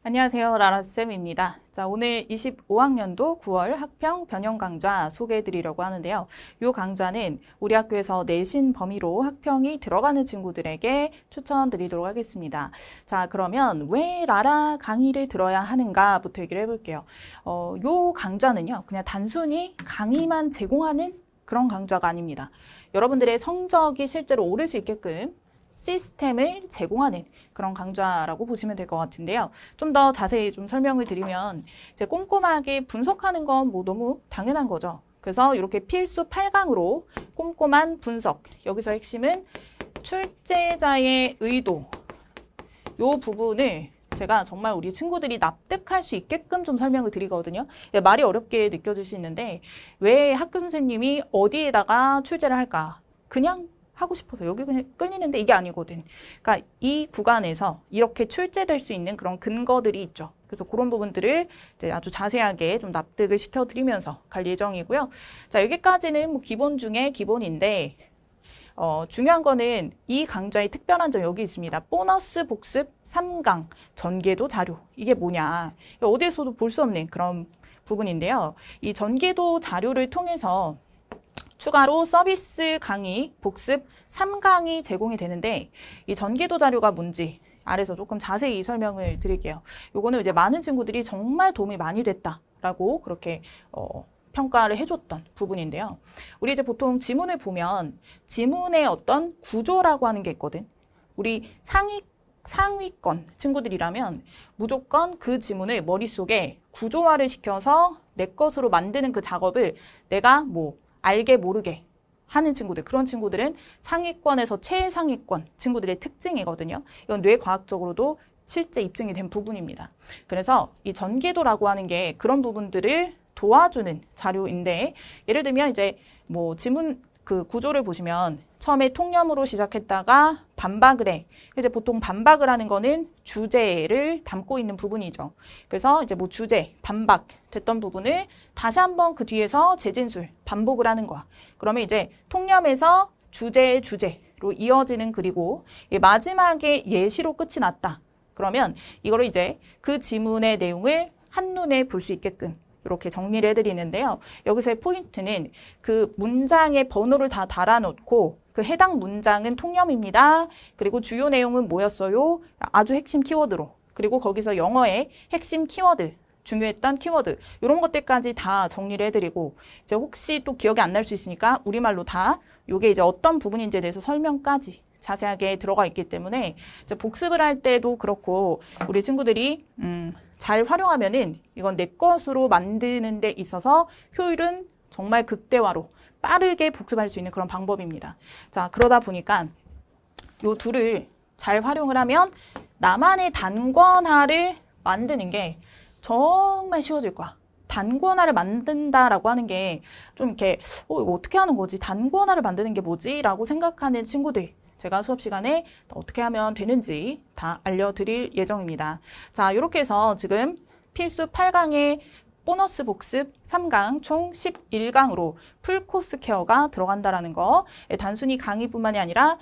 안녕하세요. 라라쌤입니다. 자, 오늘 25학년도 9월 학평 변형 강좌 소개해 드리려고 하는데요. 이 강좌는 우리 학교에서 내신 범위로 학평이 들어가는 친구들에게 추천드리도록 하겠습니다. 자, 그러면 왜 라라 강의를 들어야 하는가부터 얘기를 해볼게요. 이 강좌는요, 그냥 단순히 강의만 제공하는 그런 강좌가 아닙니다. 여러분들의 성적이 실제로 오를 수 있게끔 시스템을 제공하는 그런 강좌라고 보시면 될 것 같은데요. 좀 더 자세히 좀 설명을 드리면 이제 꼼꼼하게 분석하는 건 뭐 너무 당연한 거죠. 그래서 이렇게 필수 8강으로 꼼꼼한 분석. 여기서 핵심은 출제자의 의도. 이 부분을 제가 정말 우리 친구들이 납득할 수 있게끔 좀 설명을 드리거든요. 말이 어렵게 느껴질 수 있는데 왜 학교 선생님이 어디에다가 출제를 할까? 그냥 하고 싶어서 여기 그냥 끌리는데 이게 아니거든. 그러니까 이 구간에서 이렇게 출제될 수 있는 그런 근거들이 있죠. 그래서 그런 부분들을 이제 아주 자세하게 좀 납득을 시켜드리면서 갈 예정이고요. 자, 여기까지는 뭐 기본 중에 기본인데 중요한 거는 이 강좌의 특별한 점 여기 있습니다. 보너스 복습 3강 전개도 자료. 이게 뭐냐. 어디에서도 볼 수 없는 그런 부분인데요. 이 전개도 자료를 통해서 추가로 서비스 강의, 복습 3강이 제공이 되는데 이 전개도 자료가 뭔지 아래서 조금 자세히 설명을 드릴게요. 요거는 이제 많은 친구들이 정말 도움이 많이 됐다라고 그렇게 평가를 해줬던 부분인데요. 우리 이제 보통 지문을 보면 지문의 어떤 구조라고 하는 게 있거든. 우리 상위권 친구들이라면 무조건 그 지문을 머릿속에 구조화를 시켜서 내 것으로 만드는 그 작업을 내가 뭐 알게 모르게 하는 친구들, 그런 친구들은 상위권에서 최상위권 친구들의 특징이거든요. 이건 뇌과학적으로도 실제 입증이 된 부분입니다. 그래서 이 전개도라고 하는 게 그런 부분들을 도와주는 자료인데, 예를 들면 이제 뭐 지문 그 구조를 보시면 처음에 통념으로 시작했다가 반박을 해. 이제 보통 반박을 하는 거는 주제를 담고 있는 부분이죠. 그래서 이제 뭐 주제, 반박 됐던 부분을 다시 한번 그 뒤에서 재진술, 반복을 하는 거야. 그러면 이제 통념에서 주제로 이어지는 글이고 마지막에 예시로 끝이 났다. 그러면 이거를 이제 그 지문의 내용을 한눈에 볼 수 있게끔 이렇게 정리를 해드리는데요. 여기서의 포인트는 그 문장의 번호를 다 달아놓고 그 해당 문장은 통념입니다. 그리고 주요 내용은 뭐였어요? 아주 핵심 키워드로. 그리고 거기서 영어의 핵심 키워드, 중요했던 키워드 이런 것들까지 다 정리를 해드리고 이제 혹시 또 기억이 안 날 수 있으니까 우리말로 다 이게 이제 어떤 부분인지에 대해서 설명까지 자세하게 들어가 있기 때문에 이제 복습을 할 때도 그렇고 우리 친구들이 잘 활용하면은 이건 내 것으로 만드는 데 있어서 효율은 정말 극대화로 빠르게 복습할 수 있는 그런 방법입니다. 자, 그러다 보니까 요 둘을 잘 활용을 하면 나만의 단권화를 만드는 게 정말 쉬워질 거야. 단권화를 만든다라고 하는 게 좀 이렇게 이거 어떻게 하는 거지? 단권화를 만드는 게 뭐지? 라고 생각하는 친구들 제가 수업 시간에 어떻게 하면 되는지 다 알려드릴 예정입니다. 자, 이렇게 해서 지금 필수 8강의 보너스 복습 3강 총 11강으로 풀코스 케어가 들어간다라는 거 단순히 강의뿐만이 아니라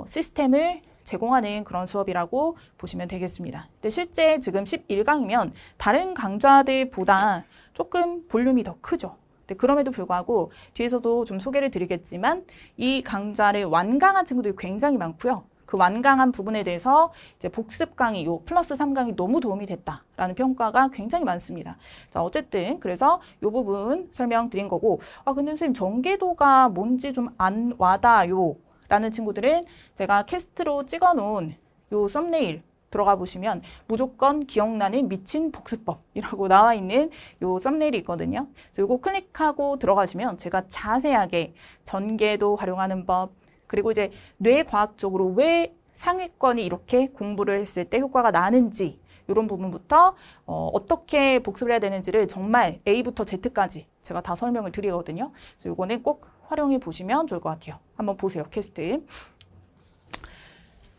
시스템을 제공하는 그런 수업이라고 보시면 되겠습니다. 근데 실제 지금 11강이면 다른 강좌들보다 조금 볼륨이 더 크죠. 그럼에도 불구하고 뒤에서도 좀 소개를 드리겠지만 이 강좌를 완강한 친구들이 굉장히 많고요. 그 완강한 부분에 대해서 이제 복습 강의, 요 플러스 3강이 너무 도움이 됐다라는 평가가 굉장히 많습니다. 자, 어쨌든 그래서 요 부분 설명드린 거고, 근데 선생님 전개도가 뭔지 좀 안 와닿아요 라는 친구들은 제가 캐스트로 찍어놓은 요 썸네일 들어가 보시면 무조건 기억나는 미친 복습법이라고 나와 있는 요 썸네일이 있거든요. 그래서 요거 클릭하고 들어가시면 제가 자세하게 전개도 활용하는 법, 그리고 이제 뇌과학적으로 왜 상위권이 이렇게 공부를 했을 때 효과가 나는지 이런 부분부터 어떻게 복습을 해야 되는지를 정말 A부터 Z까지 제가 다 설명을 드리거든요. 그래서 요거는 꼭 활용해 보시면 좋을 것 같아요. 한번 보세요, 캐스트.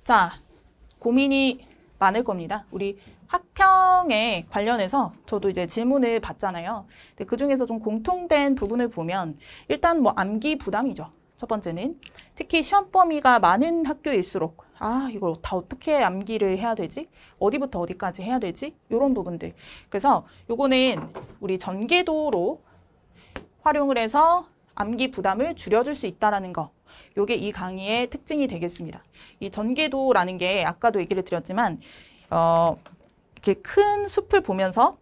자, 고민이 많을 겁니다. 우리 학평에 관련해서 저도 이제 질문을 받잖아요. 근데 그 중에서 좀 공통된 부분을 보면 일단 뭐 암기 부담이죠. 첫 번째는 특히 시험 범위가 많은 학교일수록 이걸 다 어떻게 암기를 해야 되지? 어디부터 어디까지 해야 되지? 이런 부분들. 그래서 요거는 우리 전개도로 활용을 해서 암기 부담을 줄여줄 수 있다라는 거. 요게 이 강의의 특징이 되겠습니다. 이 전개도라는 게 아까도 얘기를 드렸지만 이렇게 큰 숲을 보면서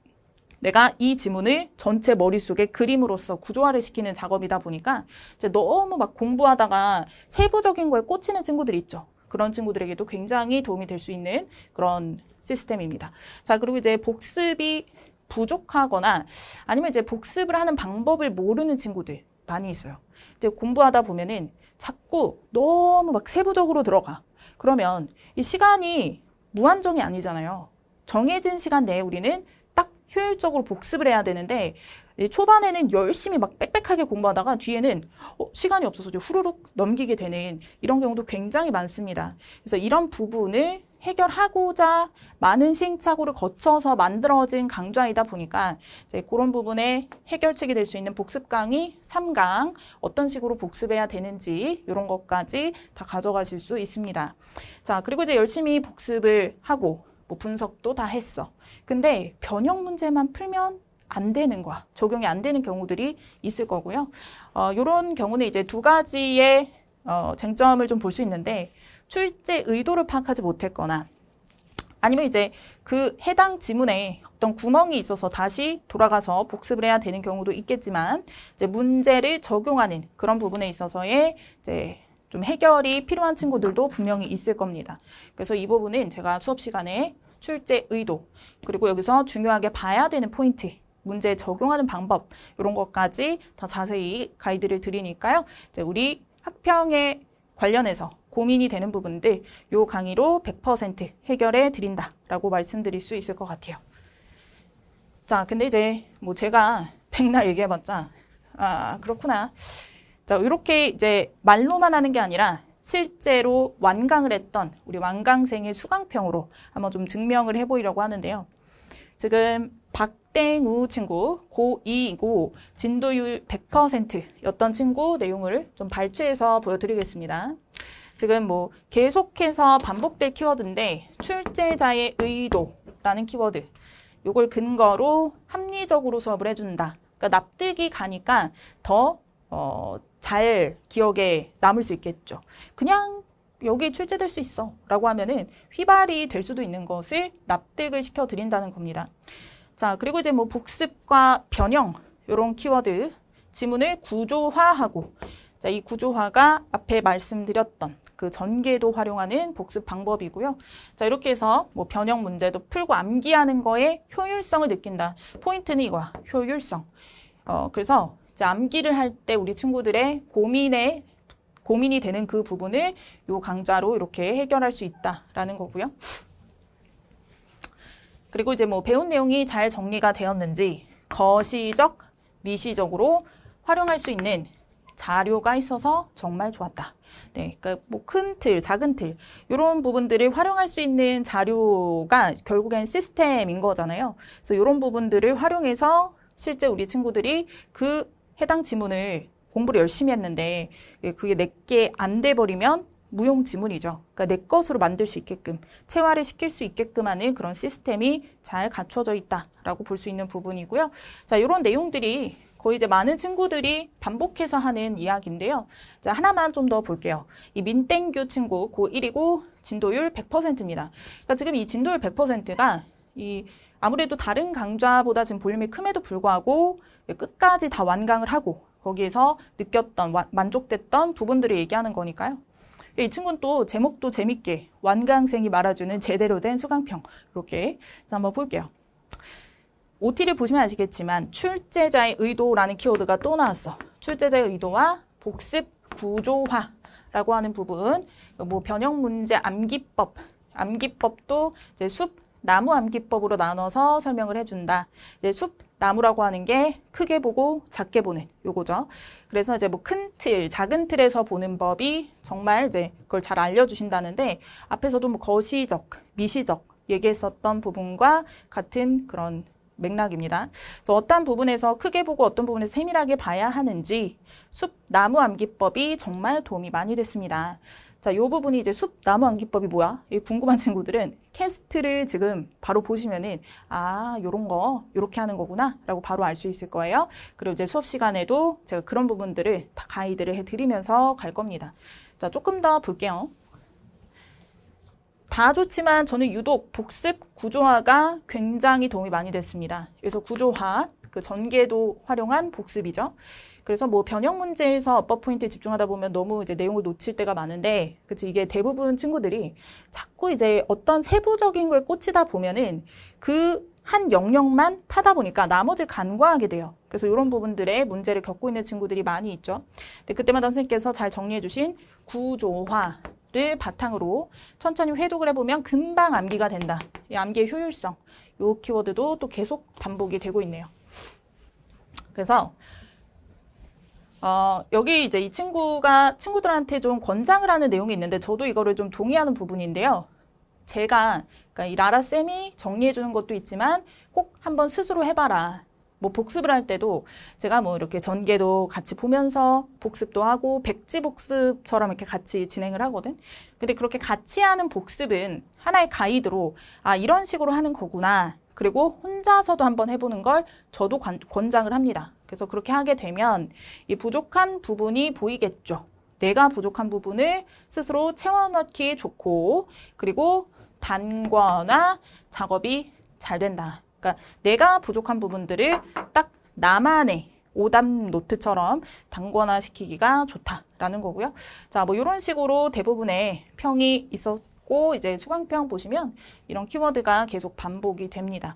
내가 이 지문을 전체 머릿속에 그림으로써 구조화를 시키는 작업이다 보니까 이제 너무 막 공부하다가 세부적인 거에 꽂히는 친구들이 있죠. 그런 친구들에게도 굉장히 도움이 될 수 있는 그런 시스템입니다. 자, 그리고 이제 복습이 부족하거나 아니면 이제 복습을 하는 방법을 모르는 친구들 많이 있어요. 이제 공부하다 보면은 자꾸 너무 막 세부적으로 들어가. 그러면 이 시간이 무한정이 아니잖아요. 정해진 시간 내에 우리는 딱 효율적으로 복습을 해야 되는데 초반에는 열심히 막 빽빽하게 공부하다가 뒤에는 시간이 없어서 후루룩 넘기게 되는 이런 경우도 굉장히 많습니다. 그래서 이런 부분을 해결하고자 많은 시행착오를 거쳐서 만들어진 강좌이다 보니까 이제 그런 부분에 해결책이 될 수 있는 복습 강의 3강 어떤 식으로 복습해야 되는지 이런 것까지 다 가져가실 수 있습니다. 자, 그리고 이제 열심히 복습을 하고 뭐 분석도 다 했어. 근데 변형 문제만 풀면 안 되는 거야. 적용이 안 되는 경우들이 있을 거고요. 이런 경우는 이제 두 가지의 쟁점을 좀 볼 수 있는데 출제 의도를 파악하지 못했거나 아니면 이제 그 해당 지문에 어떤 구멍이 있어서 다시 돌아가서 복습을 해야 되는 경우도 있겠지만 이제 문제를 적용하는 그런 부분에 있어서의 이제 좀 해결이 필요한 친구들도 분명히 있을 겁니다. 그래서 이 부분은 제가 수업 시간에 출제 의도 그리고 여기서 중요하게 봐야 되는 포인트 문제 적용하는 방법 이런 것까지 더 자세히 가이드를 드리니까요. 이제 우리 학평에 관련해서 고민이 되는 부분들 요 강의로 100% 해결해 드린다라고 말씀드릴 수 있을 것 같아요. 자, 근데 이제 뭐 제가 백날 얘기해봤자 그렇구나. 자, 이렇게 이제 말로만 하는 게 아니라 실제로 완강을 했던 우리 완강생의 수강평으로 한번 좀 증명을 해보려고 하는데요. 지금 박땡우 친구 고2이고 진도율 100%였던 친구 내용을 좀 발췌해서 보여드리겠습니다. 지금 뭐 계속해서 반복될 키워드인데 출제자의 의도라는 키워드 요걸 근거로 합리적으로 수업을 해준다. 그러니까 납득이 가니까 더 잘 기억에 남을 수 있겠죠. 그냥 여기 출제될 수 있어 라고 하면은 휘발이 될 수도 있는 것을 납득을 시켜드린다는 겁니다. 자, 그리고 이제 뭐 복습과 변형 이런 키워드 지문을 구조화하고 자, 이 구조화가 앞에 말씀드렸던 그 전개도 활용하는 복습 방법이고요. 자, 이렇게 해서 뭐 변형 문제도 풀고 암기하는 거에 효율성을 느낀다. 포인트는 이거야. 효율성. 그래서 이제 암기를 할 때 우리 친구들의 고민이 되는 그 부분을 요 강좌로 이렇게 해결할 수 있다라는 거고요. 그리고 이제 뭐 배운 내용이 잘 정리가 되었는지 거시적, 미시적으로 활용할 수 있는 자료가 있어서 정말 좋았다. 네, 그러니까 뭐 큰 틀, 작은 틀 이런 부분들을 활용할 수 있는 자료가 결국엔 시스템인 거잖아요. 그래서 이런 부분들을 활용해서 실제 우리 친구들이 그 해당 지문을 공부를 열심히 했는데 그게 내게 안 돼버리면 무용 지문이죠. 그러니까 내 것으로 만들 수 있게끔 체화를 시킬 수 있게끔 하는 그런 시스템이 잘 갖춰져 있다라고 볼 수 있는 부분이고요. 자, 이런 내용들이 거의 이제 많은 친구들이 반복해서 하는 이야기인데요. 자, 하나만 좀 더 볼게요. 이 민땡규 친구 고1이고 진도율 100%입니다. 그러니까 지금 이 진도율 100%가 아무래도 다른 강좌보다 지금 볼륨이 큼에도 불구하고 끝까지 다 완강을 하고 거기에서 느꼈던 만족됐던 부분들을 얘기하는 거니까요. 이 친구는 또 제목도 재밌게 완강생이 말아주는 제대로 된 수강평 이렇게 해서 한번 볼게요. OT를 보시면 아시겠지만 출제자의 의도라는 키워드가 또 나왔어. 출제자의 의도와 복습 구조화라고 하는 부분 뭐 변형 문제 암기법도 이제 나무 암기법으로 나눠서 설명을 해준다. 이제 나무라고 하는 게 크게 보고 작게 보는 요거죠. 그래서 이제 뭐 큰 틀, 작은 틀에서 보는 법이 정말 이제 그걸 잘 알려주신다는데 앞에서도 뭐 거시적, 미시적 얘기했었던 부분과 같은 그런 맥락입니다. 그래서 어떤 부분에서 크게 보고 어떤 부분에서 세밀하게 봐야 하는지 숲 나무 암기법이 정말 도움이 많이 됐습니다. 자, 이 부분이 이제 숲 나무 암기법이 뭐야? 이 궁금한 친구들은 캐스트를 지금 바로 보시면은 요런 거 요렇게 하는 거구나 라고 바로 알 수 있을 거예요. 그리고 이제 수업 시간에도 제가 그런 부분들을 다 가이드를 해드리면서 갈 겁니다. 자, 조금 더 볼게요. 다 좋지만 저는 유독 복습 구조화가 굉장히 도움이 많이 됐습니다. 그래서 구조화, 그 전개도 활용한 복습이죠. 그래서 뭐 변형 문제에서 어법 포인트에 집중하다 보면 너무 이제 내용을 놓칠 때가 많은데, 그치, 이게 대부분 친구들이 자꾸 이제 어떤 세부적인 거에 꽂히다 보면은 그 한 영역만 파다 보니까 나머지를 간과하게 돼요. 그래서 이런 부분들에 문제를 겪고 있는 친구들이 많이 있죠. 근데 그때마다 선생님께서 잘 정리해 주신 구조화를 바탕으로 천천히 회독을 해보면 금방 암기가 된다. 이 암기의 효율성, 이 키워드도 또 계속 반복이 되고 있네요. 그래서 여기 이제 이 친구가 친구들한테 좀 권장을 하는 내용이 있는데 저도 이거를 좀 동의하는 부분인데요. 제가 그러니까 이 라라쌤이 정리해 주는 것도 있지만 꼭 한번 스스로 해봐라. 뭐 복습을 할 때도 제가 뭐 이렇게 전개도 같이 보면서 복습도 하고 백지 복습처럼 이렇게 같이 진행을 하거든. 근데 그렇게 같이 하는 복습은 하나의 가이드로 이런 식으로 하는 거구나. 그리고 혼자서도 한번 해보는 걸 저도 권장을 합니다. 그래서 그렇게 하게 되면 이 부족한 부분이 보이겠죠. 내가 부족한 부분을 스스로 채워넣기 좋고, 그리고 단거나 작업이 잘 된다. 그러니까 내가 부족한 부분들을 딱 나만의 오답 노트처럼 단거나 시키기가 좋다라는 거고요. 자, 뭐 이런 식으로 대부분의 평이 있었고, 이제 수강평 보시면 이런 키워드가 계속 반복이 됩니다.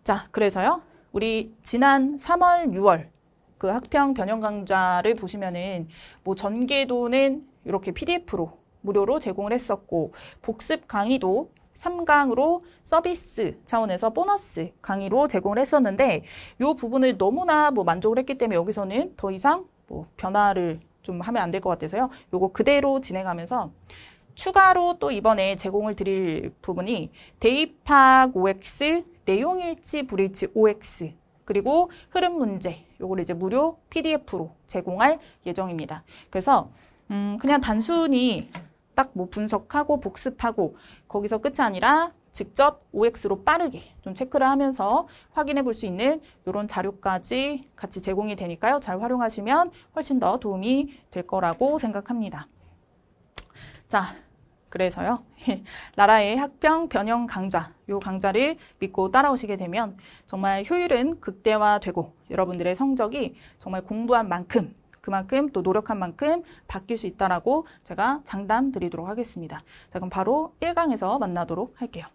자, 그래서요, 우리 지난 3월, 6월 그 학평 변형 강좌를 보시면은 뭐 전개도는 이렇게 PDF로 무료로 제공을 했었고, 복습 강의도 3강으로 서비스 차원에서 보너스 강의로 제공을 했었는데, 이 부분을 너무나 뭐 만족을 했기 때문에 여기서는 더 이상 뭐 변화를 좀 하면 안 될 것 같아서요. 요거 그대로 진행하면서 추가로 또 이번에 제공을 드릴 부분이 대입학 OX, 내용일치 불일치 OX, 그리고 흐름 문제, 요걸 이제 무료 PDF로 제공할 예정입니다. 그래서 그냥 단순히 딱 뭐 분석하고 복습하고 거기서 끝이 아니라 직접 OX로 빠르게 좀 체크를 하면서 확인해 볼 수 있는 이런 자료까지 같이 제공이 되니까요. 잘 활용하시면 훨씬 더 도움이 될 거라고 생각합니다. 자, 그래서요. 라라의 학평 변형 강좌, 이 강좌를 믿고 따라오시게 되면 정말 효율은 극대화되고 여러분들의 성적이 정말 공부한 만큼, 그만큼 또 노력한 만큼 바뀔 수 있다라고 제가 장담 드리도록 하겠습니다. 자, 그럼 바로 1강에서 만나도록 할게요.